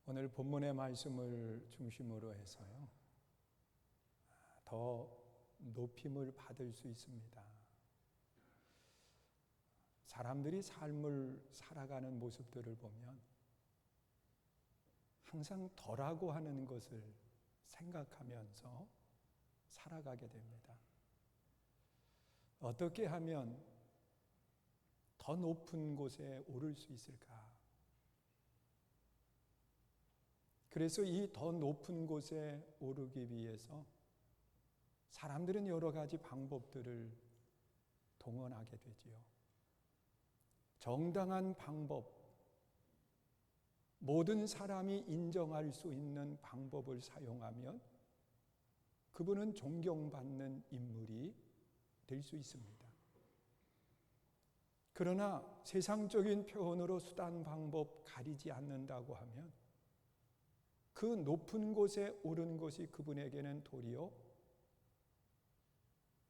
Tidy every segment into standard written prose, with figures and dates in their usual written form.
오늘 본문의 말씀을 중심으로 해서요, 더 높임을 받을 수 있습니다. 사람들이 삶을 살아가는 모습들을 보면 항상 덜하고 하는 것을 생각하면서 살아가게 됩니다. 어떻게 하면 더 높은 곳에 오를 수 있을까? 그래서 이 더 높은 곳에 오르기 위해서 사람들은 여러 가지 방법들을 동원하게 되지요. 정당한 방법, 모든 사람이 인정할 수 있는 방법을 사용하면 그분은 존경받는 인물이 될 수 있습니다. 그러나 세상적인 표현으로 수단, 방법 가리지 않는다고 하면 그 높은 곳에 오른 것이 그분에게는 도리어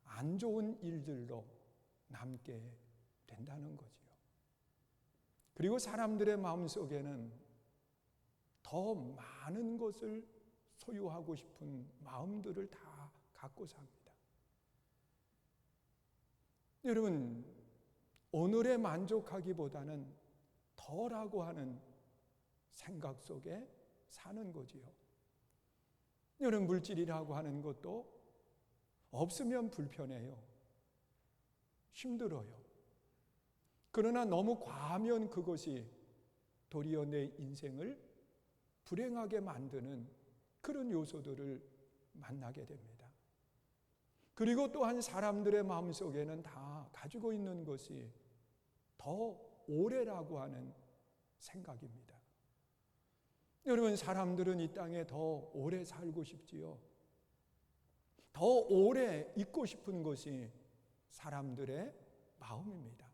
안 좋은 일들로 남게 된다는 거지요. 그리고 사람들의 마음속에는 더 많은 것을 소유하고 싶은 마음들을 다 갖고 삽니다. 여러분, 오늘에 만족하기보다는 더라고 하는 생각 속에 사는 거지요. 여러분, 물질이라고 하는 것도 없으면 불편해요. 힘들어요. 그러나 너무 과하면 그것이 도리어 내 인생을 불행하게 만드는 그런 요소들을 만나게 됩니다. 그리고 또한 사람들의 마음속에는 다 가지고 있는 것이 더 오래라고 하는 생각입니다. 여러분, 사람들은 이 땅에 더 오래 살고 싶지요. 더 오래 있고 싶은 것이 사람들의 마음입니다.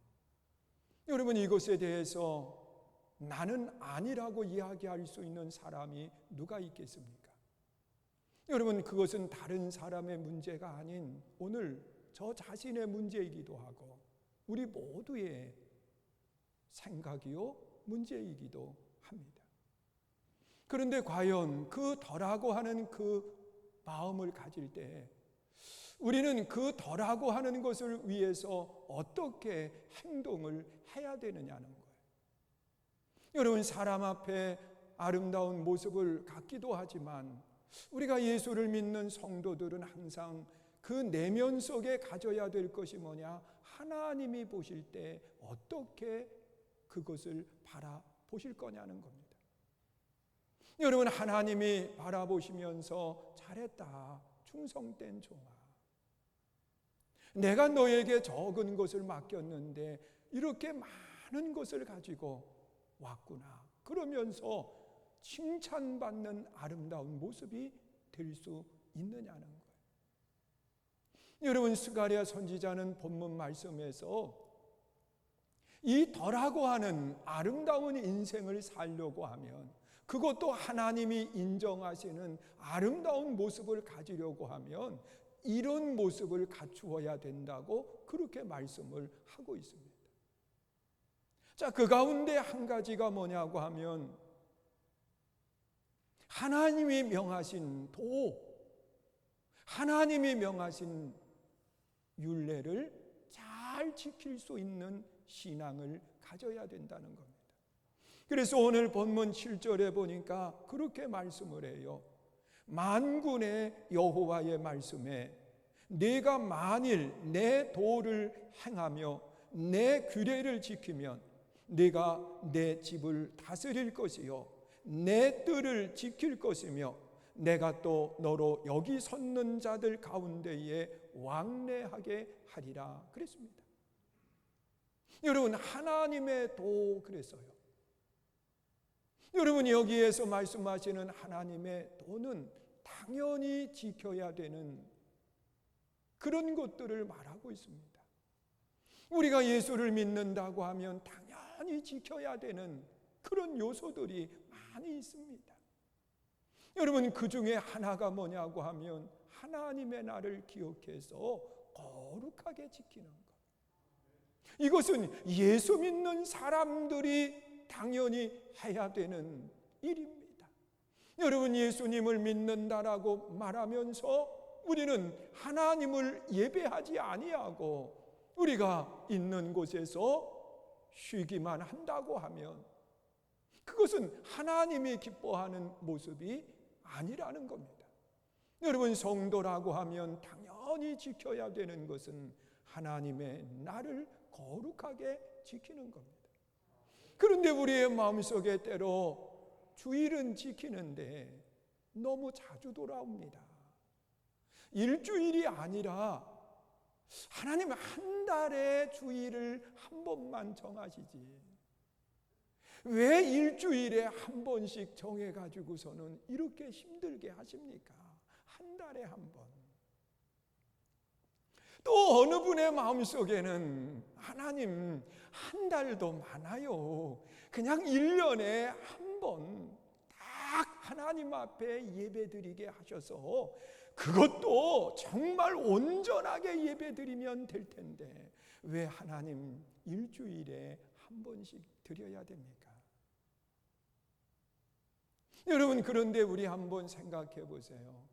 여러분, 이것에 대해서 나는 아니라고 이야기할 수 있는 사람이 누가 있겠습니까? 여러분, 그것은 다른 사람의 문제가 아닌 오늘 저 자신의 문제이기도 하고 우리 모두의 생각이요 문제이기도 합니다. 그런데 과연 그 덜하고 하는 그 마음을 가질 때 우리는 그 덜하고 하는 것을 위해서 어떻게 행동을 해야 되느냐는 거예요. 여러분, 사람 앞에 아름다운 모습을 갖기도 하지만 우리가 예수를 믿는 성도들은 항상 그 내면 속에 가져야 될 것이 뭐냐? 하나님이 보실 때 어떻게 그것을 바라보실 거냐는 겁니다. 여러분, 하나님이 바라보시면서 잘했다, 충성된 종아, 내가 너에게 적은 것을 맡겼는데 이렇게 많은 것을 가지고 왔구나, 그러면서 칭찬받는 아름다운 모습이 될 수 있느냐는 거예요. 여러분, 스가랴 선지자는 본문 말씀에서 이 덜하고 하는 아름다운 인생을 살려고 하면, 그것도 하나님이 인정하시는 아름다운 모습을 가지려고 하면 이런 모습을 갖추어야 된다고 그렇게 말씀을 하고 있습니다. 자, 그 가운데 한 가지가 뭐냐고 하면 하나님이 명하신 도, 하나님이 명하신 율례를 잘 지킬 수 있는 신앙을 가져야 된다는 겁니다. 그래서 오늘 본문 7절에 보니까 그렇게 말씀을 해요. 만군의 여호와의 말씀에 내가 만일 내 도를 행하며 내 규례를 지키면 내가 내 집을 다스릴 것이요 내 뜰을 지킬 것이며 내가 또 너로 여기 섰는 자들 가운데에 왕래하게 하리라 그랬습니다. 여러분, 하나님의 도 그랬어요. 여러분, 여기에서 말씀하시는 하나님의 도는 당연히 지켜야 되는 그런 것들을 말하고 있습니다. 우리가 예수를 믿는다고 하면 당연히 지켜야 되는 그런 요소들이 많이 있습니다. 여러분, 그 중에 하나가 뭐냐고 하면 하나님의 날을 기억해서 거룩하게 지키는 것. 이것은 예수 믿는 사람들이 당연히 해야 되는 일입니다. 여러분, 예수님을 믿는다라고 말하면서 우리는 하나님을 예배하지 아니하고 우리가 있는 곳에서 쉬기만 한다고 하면 그것은 하나님이 기뻐하는 모습이 아니라는 겁니다. 여러분, 성도라고 하면 당연히 지켜야 되는 것은 하나님의 나를 거룩하게 지키는 겁니다. 그런데 우리의 마음속에 때로 주일은 지키는데 너무 자주 돌아옵니다. 일주일이 아니라 하나님 한 달에 주일을 한 번만 정하시지 왜 일주일에 한 번씩 정해가지고서는 이렇게 힘들게 하십니까? 한 달에 한 번. 또 어느 분의 마음속에는 하나님 한 달도 많아요. 그냥 1년에 한 번 딱 하나님 앞에 예배드리게 하셔서 그것도 정말 온전하게 예배드리면 될 텐데 왜 하나님 일주일에 한 번씩 드려야 됩니까? 여러분, 그런데 우리 한번 생각해 보세요.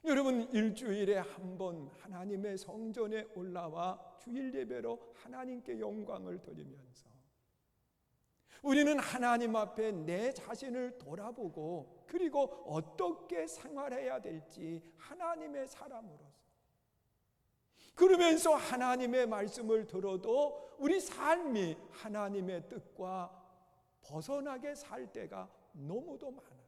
여러분, 일주일에 한 번 하나님의 성전에 올라와 주일 예배로 하나님께 영광을 돌리면서 우리는 하나님 앞에 내 자신을 돌아보고 그리고 어떻게 생활해야 될지 하나님의 사람으로서 그러면서 하나님의 말씀을 들어도 우리 삶이 하나님의 뜻과 벗어나게 살 때가 너무도 많아요.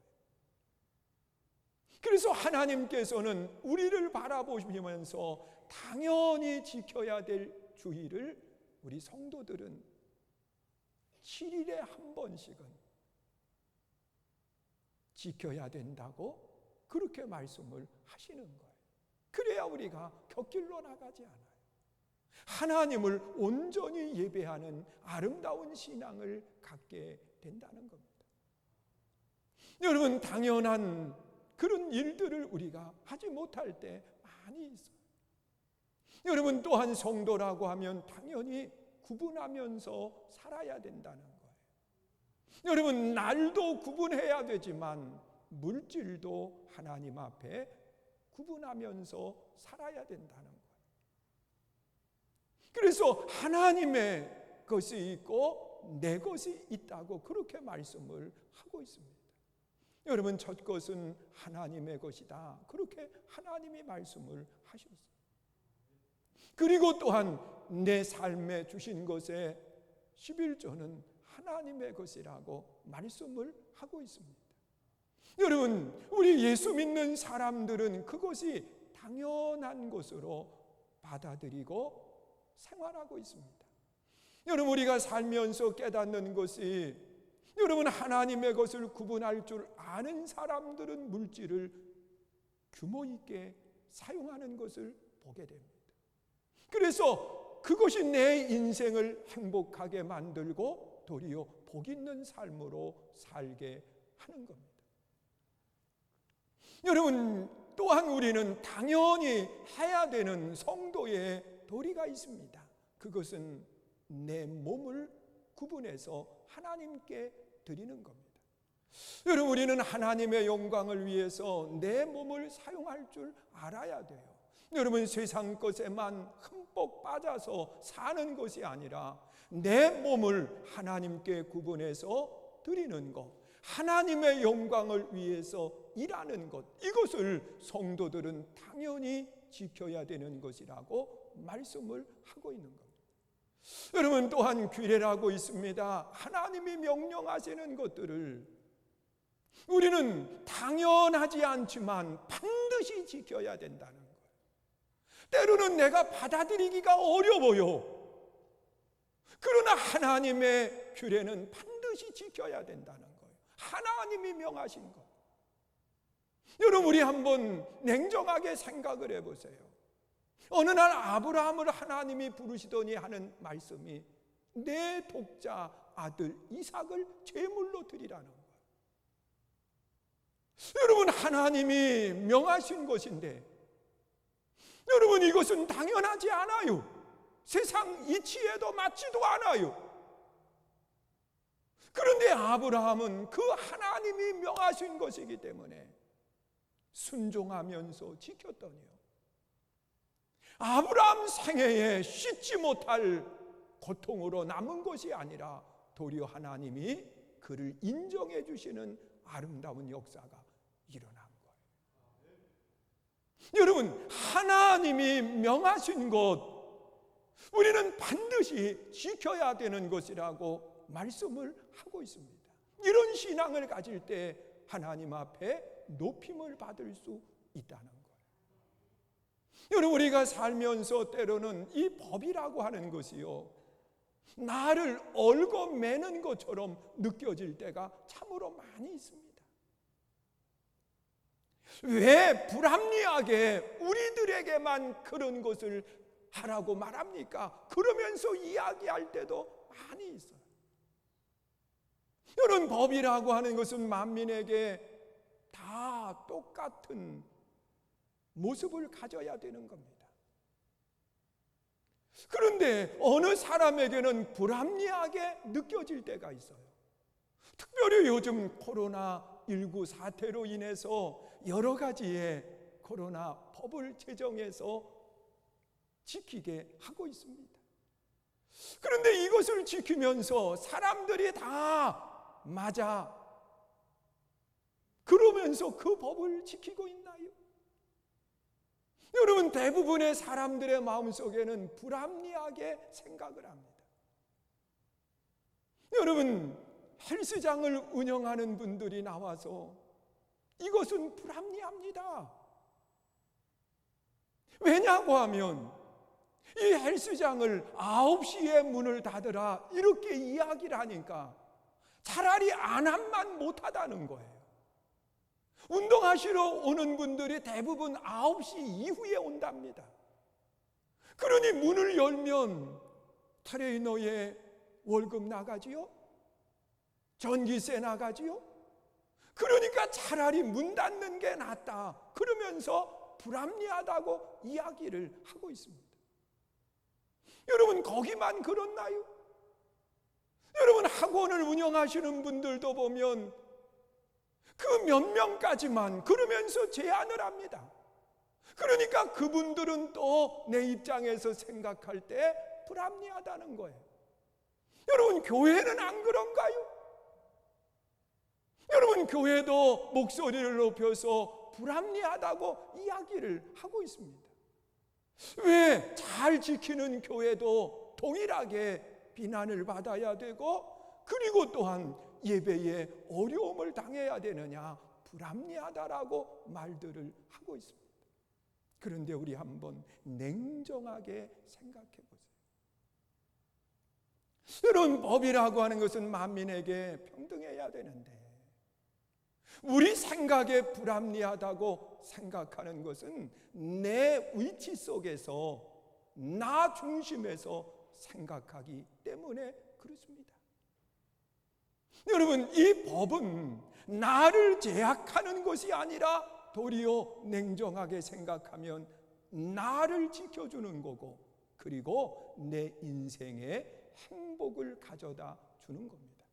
그래서 하나님께서는 우리를 바라보시면서 당연히 지켜야 될 주일을 우리 성도들은 7일에 한 번씩은 지켜야 된다고 그렇게 말씀을 하시는 거예요. 그래야 우리가 곁길로 나가지 않아요. 하나님을 온전히 예배하는 아름다운 신앙을 갖게 된다는 겁니다. 여러분, 당연한 그런 일들을 우리가 하지 못할 때 많이 있어요. 여러분, 또한 성도라고 하면 당연히 구분하면서 살아야 된다는 거예요. 여러분, 날도 구분해야 되지만 물질도 하나님 앞에 구분하면서 살아야 된다는 거예요. 그래서 하나님의 것이 있고 내 것이 있다고 그렇게 말씀을 하고 있습니다. 여러분, 첫 것은 하나님의 것이다. 그렇게 하나님이 말씀을 하셨어요. 그리고 또한 내 삶에 주신 것의 11조는 하나님의 것이라고 말씀을 하고 있습니다. 여러분, 우리 예수 믿는 사람들은 그것이 당연한 것으로 받아들이고 생활하고 있습니다. 여러분, 우리가 살면서 깨닫는 것이 여러분, 하나님의 것을 구분할 줄 아는 사람들은 물질을 규모 있게 사용하는 것을 보게 됩니다. 그래서 그것이 내 인생을 행복하게 만들고 도리어 복 있는 삶으로 살게 하는 겁니다. 여러분, 또한 우리는 당연히 해야 되는 성도의 도리가 있습니다. 그것은 내 몸을 구분해서 하나님께 드리는 겁니다. 여러분, 우리는 하나님의 영광을 위해서 내 몸을 사용할 줄 알아야 돼요. 여러분, 세상 것에만 흠뻑 빠져서 사는 것이 아니라 내 몸을 하나님께 구분해서 드리는 것, 하나님의 영광을 위해서 일하는 것, 이것을 성도들은 당연히 지켜야 되는 것이라고 말씀을 하고 있는 겁니다. 여러분, 또한 규례라고 있습니다. 하나님이 명령하시는 것들을 우리는 당연하지 않지만 반드시 지켜야 된다는 거예요. 때로는 내가 받아들이기가 어려워요. 그러나 하나님의 규례는 반드시 지켜야 된다는 거예요. 하나님이 명하신 것. 여러분, 우리 한번 냉정하게 생각을 해보세요. 어느 날 아브라함을 하나님이 부르시더니 하는 말씀이 내 독자 아들 이삭을 제물로 드리라는 거예요. 여러분, 하나님이 명하신 것인데 여러분, 이것은 당연하지 않아요. 세상 이치에도 맞지도 않아요. 그런데 아브라함은 그 하나님이 명하신 것이기 때문에 순종하면서 지켰더니요, 아브라함 생애에 씻지 못할 고통으로 남은 것이 아니라 도리어 하나님이 그를 인정해 주시는 아름다운 역사가 일어난 거예요. 여러분, 하나님이 명하신 것 우리는 반드시 지켜야 되는 것이라고 말씀을 하고 있습니다. 이런 신앙을 가질 때 하나님 앞에 높임을 받을 수 있다는 거예요. 여러분, 우리가 살면서 때로는 이 법이라고 하는 것이요, 나를 얽어매는 것처럼 느껴질 때가 참으로 많이 있습니다. 왜 불합리하게 우리들에게만 그런 것을 하라고 말합니까? 그러면서 이야기할 때도 많이 있어요. 여러분, 법이라고 하는 것은 만민에게 다 똑같은 모습을 가져야 되는 겁니다. 그런데 어느 사람에게는 불합리하게 느껴질 때가 있어요. 특별히 요즘 코로나19 사태로 인해서 여러 가지의 코로나 법을 제정해서 지키게 하고 있습니다. 그런데 이것을 지키면서 사람들이 다 맞아 그러면서 그 법을 지키고 있나요? 여러분, 대부분의 사람들의 마음속에는 불합리하게 생각을 합니다. 여러분, 헬스장을 운영하는 분들이 나와서 이것은 불합리합니다. 왜냐고 하면 이 헬스장을 9시에 문을 닫으라 이렇게 이야기를 하니까 차라리 안 하면 못하다는 거예요. 운동하시러 오는 분들이 대부분 9시 이후에 온답니다. 그러니 문을 열면 트레이너의 월급 나가지요? 전기세 나가지요? 그러니까 차라리 문 닫는 게 낫다 그러면서 불합리하다고 이야기를 하고 있습니다. 여러분, 거기만 그렇나요? 여러분, 학원을 운영하시는 분들도 보면 그 몇 명까지만 그러면서 제한을 합니다. 그러니까 그분들은 또 내 입장에서 생각할 때 불합리하다는 거예요. 여러분, 교회는 안 그런가요? 여러분, 교회도 목소리를 높여서 불합리하다고 이야기를 하고 있습니다. 왜 잘 지키는 교회도 동일하게 비난을 받아야 되고, 그리고 또한 예배에 어려움을 당해야 되느냐, 불합리하다라고 말들을 하고 있습니다. 그런데 우리 한번 냉정하게 생각해 보세요. 여러분, 법이라고 하는 것은 만민에게 평등해야 되는데 우리 생각에 불합리하다고 생각하는 것은 내 위치 속에서 나 중심에서 생각하기 때문에 그렇습니다. 여러분, 이 법은 나를 제약하는 것이 아니라 도리어 냉정하게 생각하면 나를 지켜주는 거고, 그리고 내 인생에 행복을 가져다 주는 겁니다.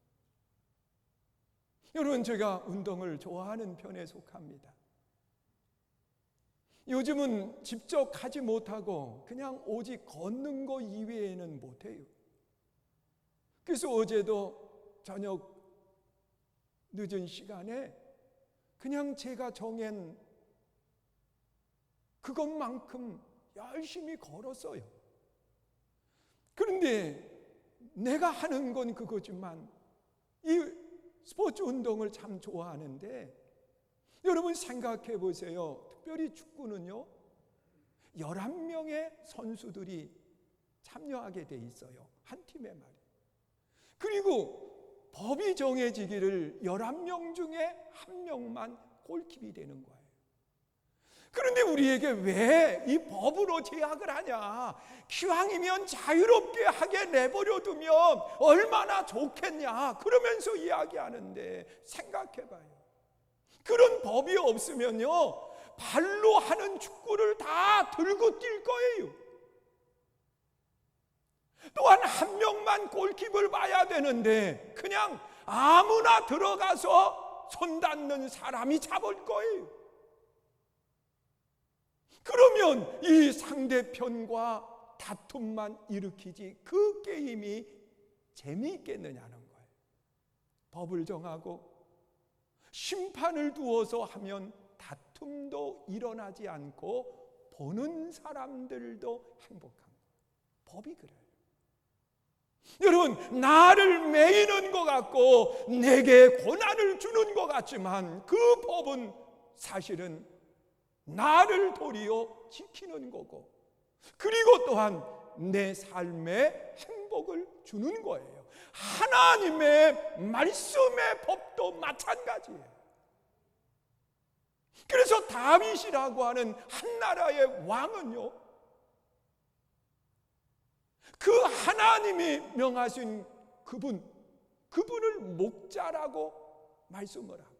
여러분, 제가 운동을 좋아하는 편에 속합니다. 요즘은 직접 하지 못하고 그냥 오직 걷는 거 이외에는 못해요. 그래서 어제도 저녁 늦은 시간에 그냥 제가 정한 그것만큼 열심히 걸었어요. 그런데 내가 하는 건 그거지만 이 스포츠 운동을 참 좋아하는데, 여러분 생각해 보세요. 특별히 축구는요, 11명의 선수들이 참여하게 돼 있어요. 한 팀에 말이에요. 그리고 법이 정해지기를 11명 중에 1명만 골킵이 되는 거예요. 그런데 우리에게 왜 이 법으로 제약을 하냐? 기왕이면 자유롭게 하게 내버려 두면 얼마나 좋겠냐? 그러면서 이야기하는데, 생각해봐요. 그런 법이 없으면요, 발로 하는 축구를 다 들고 뛸 거예요. 또한 1명만 골킵을 봐야 되는데 그냥 아무나 들어가서 손 닿는 사람이 잡을 거예요. 그러면 이 상대편과 다툼만 일으키지 그 게임이 재미있겠느냐는 거예요. 법을 정하고 심판을 두어서 하면 다툼도 일어나지 않고 보는 사람들도 행복한 거예요. 법이 그래요. 여러분, 나를 매이는 것 같고 내게 고난을 주는 것 같지만 그 법은 사실은 나를 도리어 지키는 거고, 그리고 또한 내 삶에 행복을 주는 거예요. 하나님의 말씀의 법도 마찬가지예요. 그래서 다윗이라고 하는 한 나라의 왕은요, 그 하나님이 명하신 그분을 목자라고 말씀을 하고,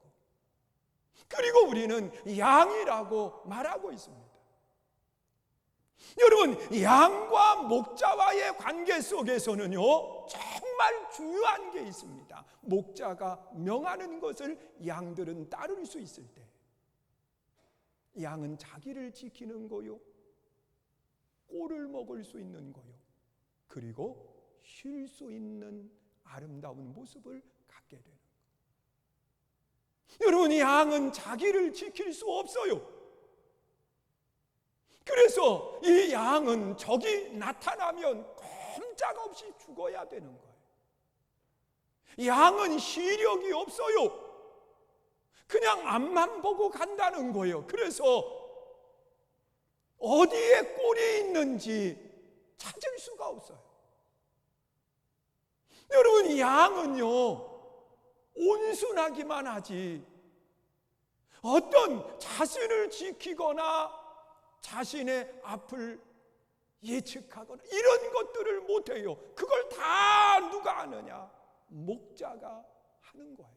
그리고 우리는 양이라고 말하고 있습니다. 여러분, 양과 목자와의 관계 속에서는요, 정말 중요한 게 있습니다. 목자가 명하는 것을 양들은 따를 수 있을 때, 양은 자기를 지키는 거요, 꼴을 먹을 수 있는 거요, 그리고 쉴 수 있는 아름다운 모습을 갖게 되는 거예요. 여러분, 양은 자기를 지킬 수 없어요. 그래서 이 양은 적이 나타나면 꼼짝없이 죽어야 되는 거예요. 양은 시력이 없어요. 그냥 앞만 보고 간다는 거예요. 그래서 어디에 꼴이 있는지 찾을 수가 없어요. 여러분, 양은요, 온순하기만 하지 어떤 자신을 지키거나 자신의 앞을 예측하거나 이런 것들을 못해요. 그걸 다 누가 하느냐? 목자가 하는 거예요.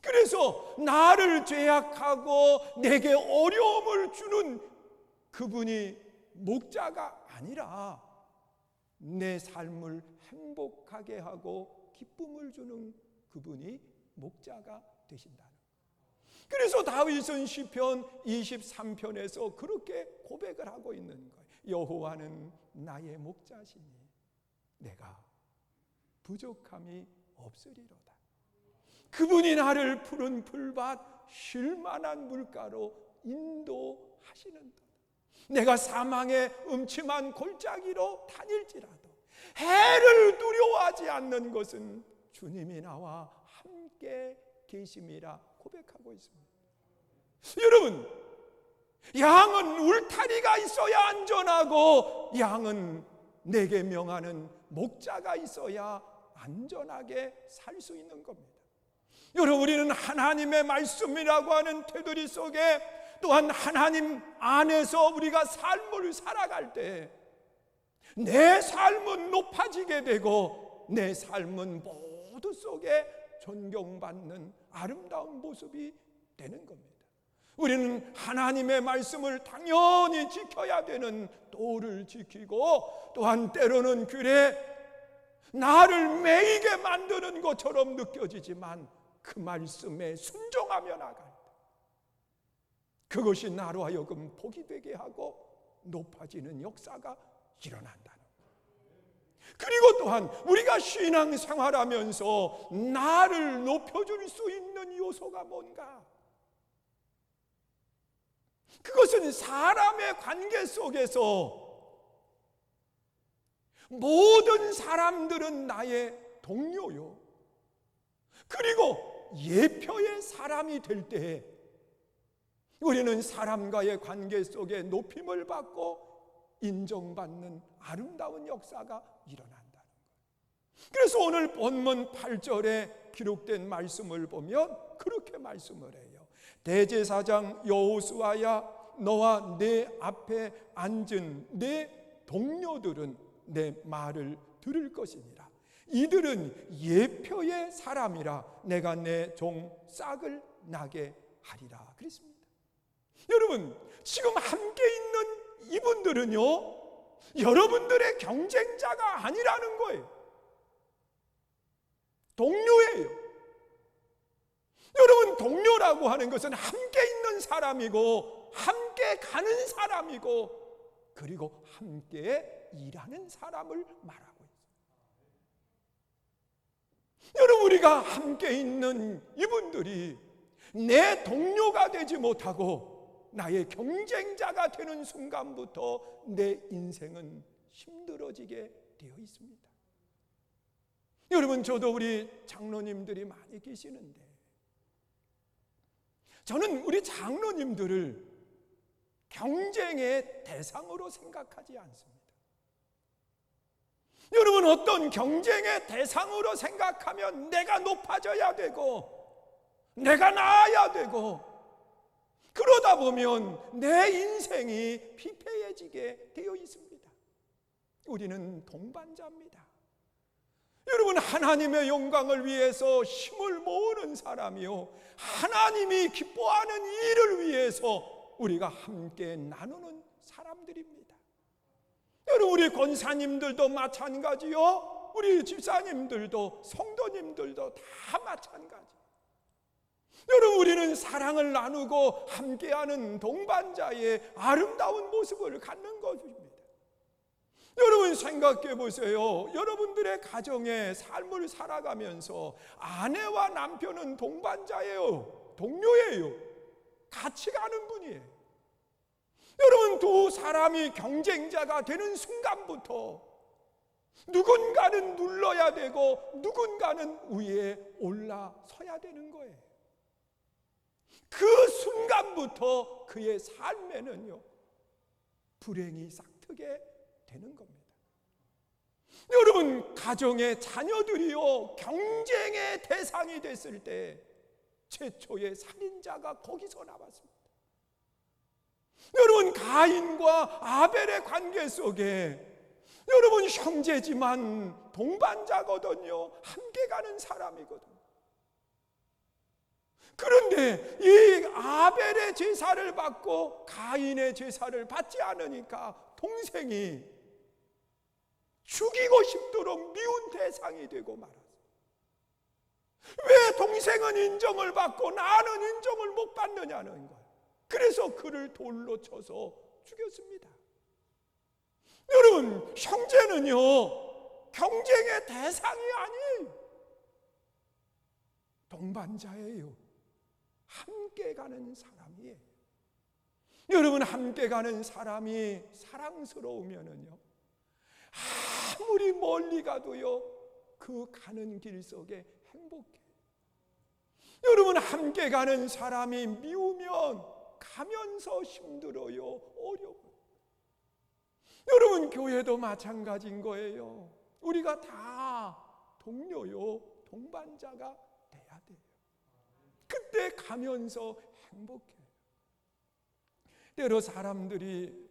그래서 나를 죄악하고 내게 어려움을 주는 그분이 목자가 아니라 내 삶을 행복하게 하고 기쁨을 주는 그분이 목자가 되신다는 거예요. 그래서 다윗은 시편 23편에서 그렇게 고백을 하고 있는 거예요. 여호와는 나의 목자시니 내가 부족함이 없으리로다. 그분이 나를 푸른 풀밭 쉴 만한 물가로 인도하시는도다. 내가 사망의 음침한 골짜기로 다닐지라도 해를 두려워하지 않는 것은 주님이 나와 함께 계심이라 고백하고 있습니다. 여러분, 양은 울타리가 있어야 안전하고 양은 내게 명하는 목자가 있어야 안전하게 살 수 있는 겁니다. 여러분, 우리는 하나님의 말씀이라고 하는 테두리 속에 또한 하나님 안에서 우리가 삶을 살아갈 때 내 삶은 높아지게 되고 내 삶은 모두 속에 존경받는 아름다운 모습이 되는 겁니다. 우리는 하나님의 말씀을 당연히 지켜야 되는 도를 지키고, 또한 때로는 그래 나를 매이게 만드는 것처럼 느껴지지만 그 말씀에 순종하며 나갈 때 그것이 나로 하여금 복이 되게 하고 높아지는 역사가 일어난다는 거예요. 그리고 또한 우리가 신앙 생활하면서 나를 높여줄 수 있는 요소가 뭔가? 그것은 사람의 관계 속에서 모든 사람들은 나의 동료요, 그리고 예표의 사람이 될 때 우리는 사람과의 관계 속에 높임을 받고 인정받는 아름다운 역사가 일어난다는 거예요. 그래서 오늘 본문 8절에 기록된 말씀을 보면 그렇게 말씀을 해요. 대제사장 여호수아야, 너와 내 앞에 앉은 내 동료들은 내 말을 들을 것이니라. 이들은 예표의 사람이라 내가 내 종 싹을 나게 하리라 그랬습니다. 여러분, 지금 함께 있는 이분들은요, 여러분들의 경쟁자가 아니라는 거예요. 동료예요. 여러분, 동료라고 하는 것은 함께 있는 사람이고 함께 가는 사람이고 그리고 함께 일하는 사람을 말하고 있어요. 여러분, 우리가 함께 있는 이분들이 내 동료가 되지 못하고 나의 경쟁자가 되는 순간부터 내 인생은 힘들어지게 되어 있습니다. 여러분, 저도 우리 장로님들이 많이 계시는데 저는 우리 장로님들을 경쟁의 대상으로 생각하지 않습니다. 여러분, 어떤 경쟁의 대상으로 생각하면 내가 높아져야 되고 내가 나아야 되고 그러다 보면 내 인생이 피폐해지게 되어 있습니다. 우리는 동반자입니다. 여러분, 하나님의 영광을 위해서 힘을 모으는 사람이요, 하나님이 기뻐하는 일을 위해서 우리가 함께 나누는 사람들입니다. 여러분, 우리 권사님들도 마찬가지요, 우리 집사님들도 성도님들도 다 마찬가지. 여러분, 우리는 사랑을 나누고 함께하는 동반자의 아름다운 모습을 갖는 것입니다. 여러분, 생각해 보세요. 여러분들의 가정의 삶을 살아가면서 아내와 남편은 동반자예요, 동료예요, 같이 가는 분이에요. 여러분, 두 사람이 경쟁자가 되는 순간부터 누군가는 눌러야 되고 누군가는 위에 올라서야 되는 거예요. 그 순간부터 그의 삶에는요, 불행이 싹트게 되는 겁니다. 여러분, 가정의 자녀들이요, 경쟁의 대상이 됐을 때 최초의 살인자가 거기서 나왔습니다. 여러분, 가인과 아벨의 관계 속에 여러분, 형제지만 동반자거든요, 함께 가는 사람이거든요. 그런데 이 아벨의 제사를 받고 가인의 제사를 받지 않으니까 동생이 죽이고 싶도록 미운 대상이 되고 말았어요. 왜 동생은 인정을 받고 나는 인정을 못 받느냐는 거예요. 그래서 그를 돌로 쳐서 죽였습니다. 여러분, 형제는요, 경쟁의 대상이 아니에요, 동반자예요. 함께 가는 사람이에요. 여러분, 함께 가는 사람이 사랑스러우면은요, 아무리 멀리 가도요, 그 가는 길 속에 행복해. 여러분, 함께 가는 사람이 미우면 가면서 힘들어요, 어려워요. 여러분, 교회도 마찬가지인 거예요. 우리가 다 동료요, 동반자가 돼야 돼요. 그때 가면서 행복해요. 때로 사람들이,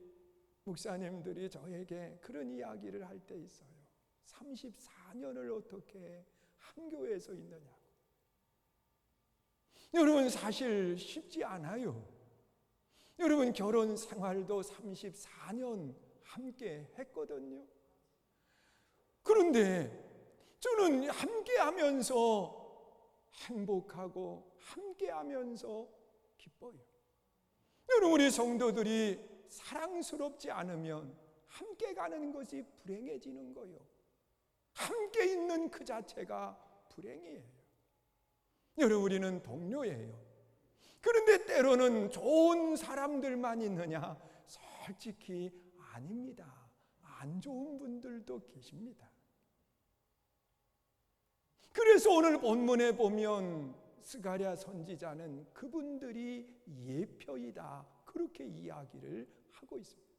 목사님들이 저에게 그런 이야기를 할 때 있어요. 34년을 어떻게 한 교회에서 있느냐고. 여러분, 사실 쉽지 않아요. 여러분, 결혼 생활도 34년 함께 했거든요. 그런데 저는 함께 하면서 행복하고 함께 하면서 기뻐요. 여러분, 우리 성도들이 사랑스럽지 않으면 함께 가는 것이 불행해지는 거예요. 함께 있는 그 자체가 불행이에요. 여러분, 우리는 동료예요. 그런데 때로는 좋은 사람들만 있느냐? 솔직히 아닙니다. 안 좋은 분들도 계십니다. 그래서 오늘 본문에 보면 스가랴 선지자는 그분들이 예표이다, 그렇게 이야기를 하고 있습니다.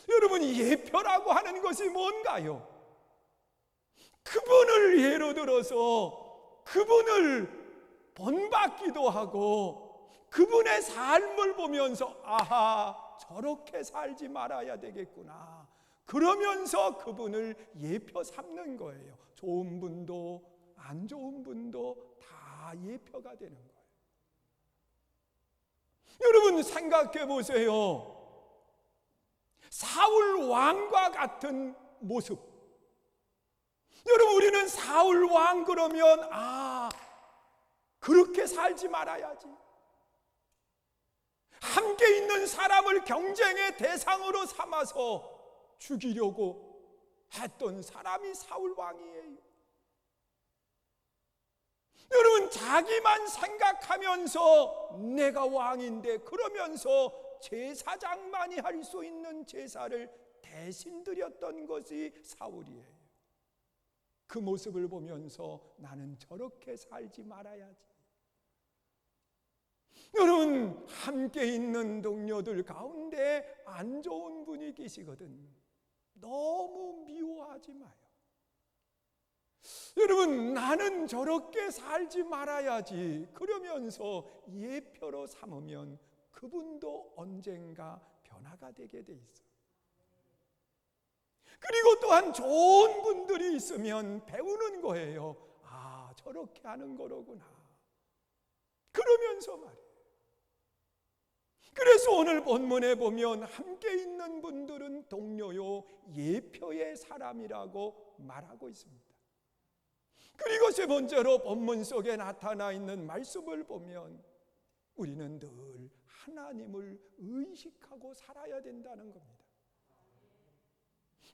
여러분, 예표라고 하는 것이 뭔가요? 그분을 예로 들어서 그분을 본받기도 하고 그분의 삶을 보면서 아하, 저렇게 살지 말아야 되겠구나, 그러면서 그분을 예표 삼는 거예요. 좋은 분도 안 좋은 분도 다 예표가 되는 거예요. 여러분, 생각해 보세요. 사울 왕과 같은 모습, 여러분, 우리는 사울 왕 그러면 그렇게 살지 말아야지. 함께 있는 사람을 경쟁의 대상으로 삼아서 죽이려고 했던 사람이 사울 왕이에요. 여러분, 자기만 생각하면서 내가 왕인데 그러면서 제사장만이 할 수 있는 제사를 대신 드렸던 것이 사울이에요. 그 모습을 보면서 나는 저렇게 살지 말아야지. 여러분, 함께 있는 동료들 가운데 안 좋은 분이 계시거든. 너무 미워하지 마요. 여러분, 나는 저렇게 살지 말아야지 그러면서 예표로 삼으면 그분도 언젠가 변화가 되게 돼 있어요. 그리고 또한 좋은 분들이 있으면 배우는 거예요. 저렇게 하는 거로구나. 그러면서 말이에요. 그래서 오늘 본문에 보면 함께 있는 분들은 동료요 예표의 사람이라고 말하고 있습니다. 그리고 세 번째로 본문 속에 나타나 있는 말씀을 보면 우리는 늘 하나님을 의식하고 살아야 된다는 겁니다.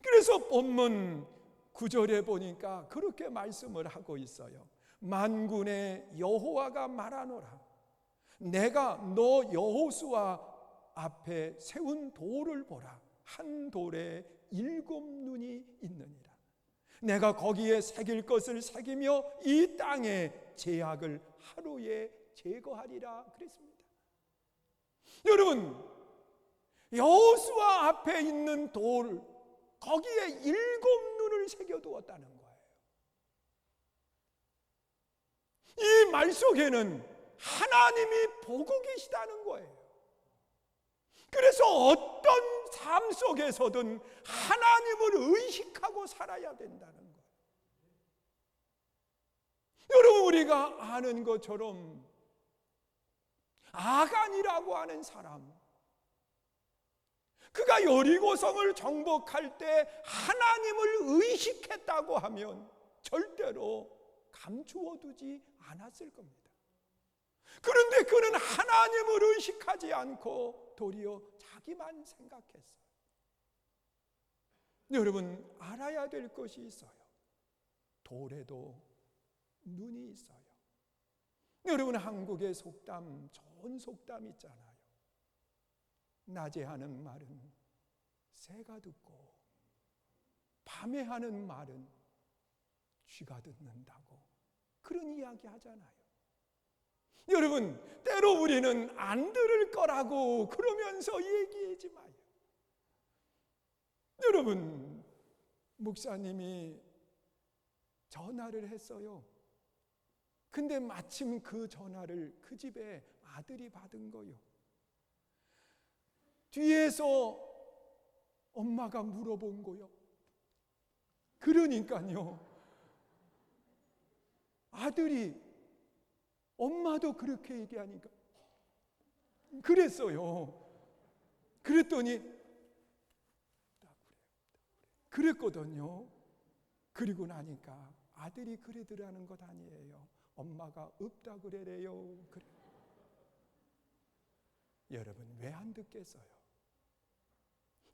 그래서 본문 9절에 보니까 그렇게 말씀을 하고 있어요. 만군의 여호와가 말하노라. 내가 너 여호수아 앞에 세운 돌을 보라. 한 돌에 7 눈이 있느니라. 내가 거기에 새길 것을 새기며 이 땅의 죄악을 하루에 제거하리라 그랬습니다. 여러분, 여호수아 앞에 있는 돌, 거기에 7 눈을 새겨두었다는 거예요. 이 말 속에는 하나님이 보고 계시다는 거예요. 그래서 어떤 삶 속에서든 하나님을 의식하고 살아야 된다는 거예요. 여러분, 우리가 아는 것처럼 아간이라고 하는 사람, 그가 여리고성을 정복할 때 하나님을 의식했다고 하면 절대로 감추어 두지 않았을 겁니다. 그런데 그는 하나님을 의식하지 않고 도리어 자기만 생각했어요. 여러분, 알아야 될 것이 있어요. 돌에도 눈이 있어요. 여러분, 한국의 속담, 좋은 속담 있잖아요. 낮에 하는 말은 새가 듣고 밤에 하는 말은 쥐가 듣는다고 그런 이야기 하잖아요. 여러분, 때로 우리는 안 들을 거라고 그러면서 얘기하지 마요. 여러분, 목사님이 전화를 했어요. 근데 마침 그 전화를 그 집에 아들이 받은 거요. 뒤에서 엄마가 물어본 거요. 그러니까요, 아들이 엄마도 그렇게 얘기하니까 그랬어요. 그랬더니 그랬거든요. 그리고 나니까 아들이 그래더라는 것 아니에요. 엄마가 없다 그래래요. 그래. 여러분, 왜 안 듣겠어요?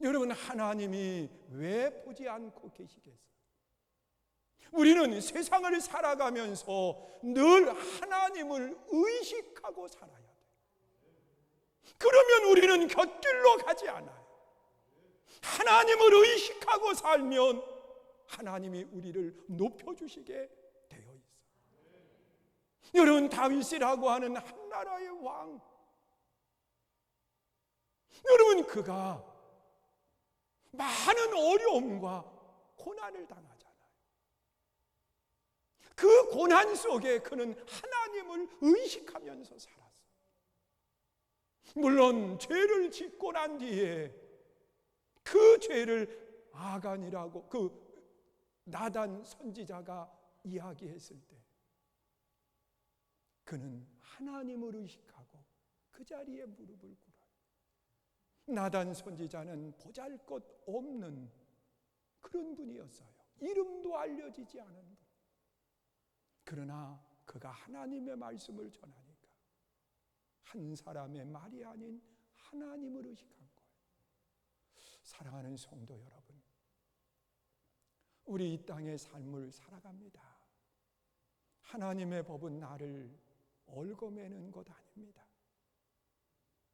여러분, 하나님이 왜 보지 않고 계시겠어요? 우리는 세상을 살아가면서 늘 하나님을 의식하고 살아야 돼요. 그러면 우리는 곁길로 가지 않아요. 하나님을 의식하고 살면 하나님이 우리를 높여주시게 되어 있어요. 여러분, 다윗이라고 하는 한 나라의 왕, 여러분, 그가 많은 어려움과 고난을 당하잖아요. 그 고난 속에 그는 하나님을 의식하면서 살았어요. 물론 죄를 짓고 난 뒤에 그 죄를 아간이라고 그 나단 선지자가 이야기했을 때 그는 하나님을 의식하고 그 자리에 무릎을 꿇어요. 나단 선지자는 보잘것 없는 그런 분이었어요. 이름도 알려지지 않은 분. 그러나 그가 하나님의 말씀을 전하니까 한 사람의 말이 아닌 하나님을 의식한 거예요. 사랑하는 성도 여러분, 우리 이 땅의 삶을 살아갑니다. 하나님의 법은 나를 얽어매는 것 아닙니다.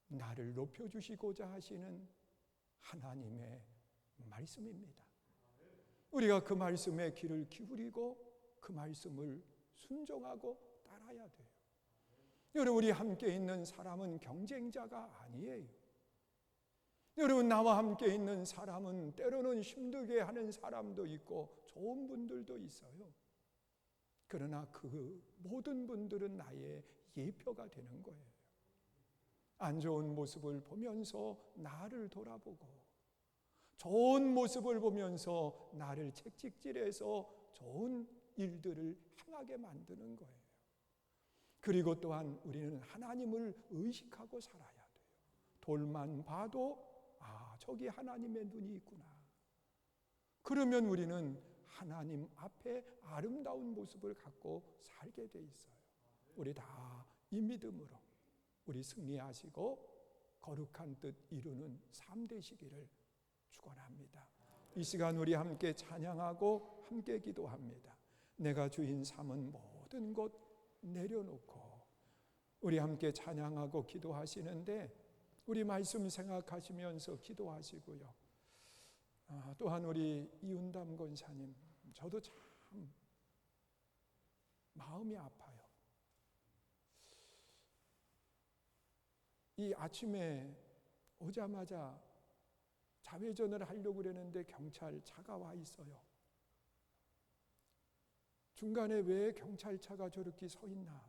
나를 높여주시고자 하시는 하나님의 말씀입니다. 우리가 그 말씀에 귀를 기울이고 그 말씀을 순종하고 따라야 돼요. 여러분, 우리 함께 있는 사람은 경쟁자가 아니에요. 여러분, 나와 함께 있는 사람은 때로는 힘들게 하는 사람도 있고 좋은 분들도 있어요. 그러나 그 모든 분들은 나의 예표가 되는 거예요. 안 좋은 모습을 보면서 나를 돌아보고 좋은 모습을 보면서 나를 채찍질해서 좋은 일들을 행하게 만드는 거예요. 그리고 또한 우리는 하나님을 의식하고 살아야 돼요. 돌만 봐도 저기 하나님의 눈이 있구나. 그러면 우리는 하나님 앞에 아름다운 모습을 갖고 살게 돼 있어요. 우리 다 이 믿음으로 우리 승리하시고 거룩한 뜻 이루는 삶 되시기를 축원합니다. 이 시간 우리 함께 찬양하고 함께 기도합니다. 내가 주인 삼은 모든 것 내려놓고 우리 함께 찬양하고 기도하시는데 우리 말씀 생각하시면서 기도하시고요. 또한 우리 이운담 권사님, 저도 참 마음이 아파요. 이 아침에 오자마자 자회전을 하려고 그랬는데 경찰차가 와 있어요. 중간에 왜 경찰차가 저렇게 서 있나?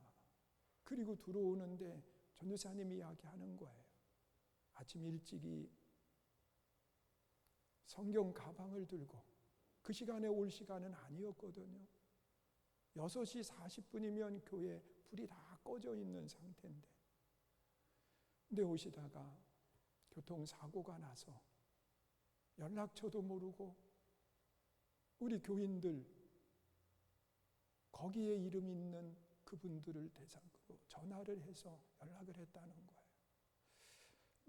그리고 들어오는데 전도사님이 이야기하는 거예요. 아침 일찍이 성경 가방을 들고 그 시간에 올 시간은 아니었거든요. 6시 40분이면 교회 불이 다 꺼져 있는 상태인데 근데 오시다가 교통사고가 나서 연락처도 모르고 우리 교인들 거기에 이름 있는 그분들을 대상으로 전화를 해서 연락을 했다는 거예요.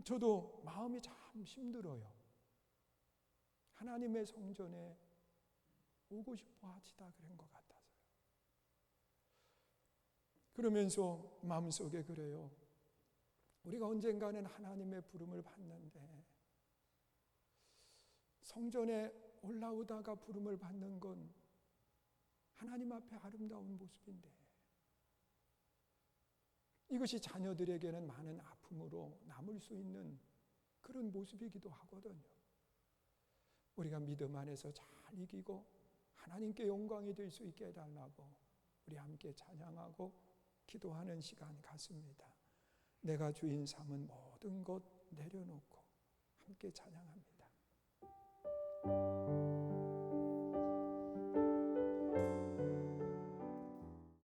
저도 마음이 참 힘들어요. 하나님의 성전에 오고 싶어 하시다 그런 것 같아서요. 그러면서 마음속에 그래요. 우리가 언젠가는 하나님의 부름을 받는데 성전에 올라오다가 부름을 받는 건 하나님 앞에 아름다운 모습인데 이것이 자녀들에게는 많은 아픔으로 남을 수 있는 그런 모습이기도 하거든요. 우리가 믿음 안에서 잘 이기고 하나님께 영광이 될 수 있게 해달라고 우리 함께 찬양하고 기도하는 시간 같습니다. 내가 주인 삼은 모든 것 내려놓고 함께 찬양합니다.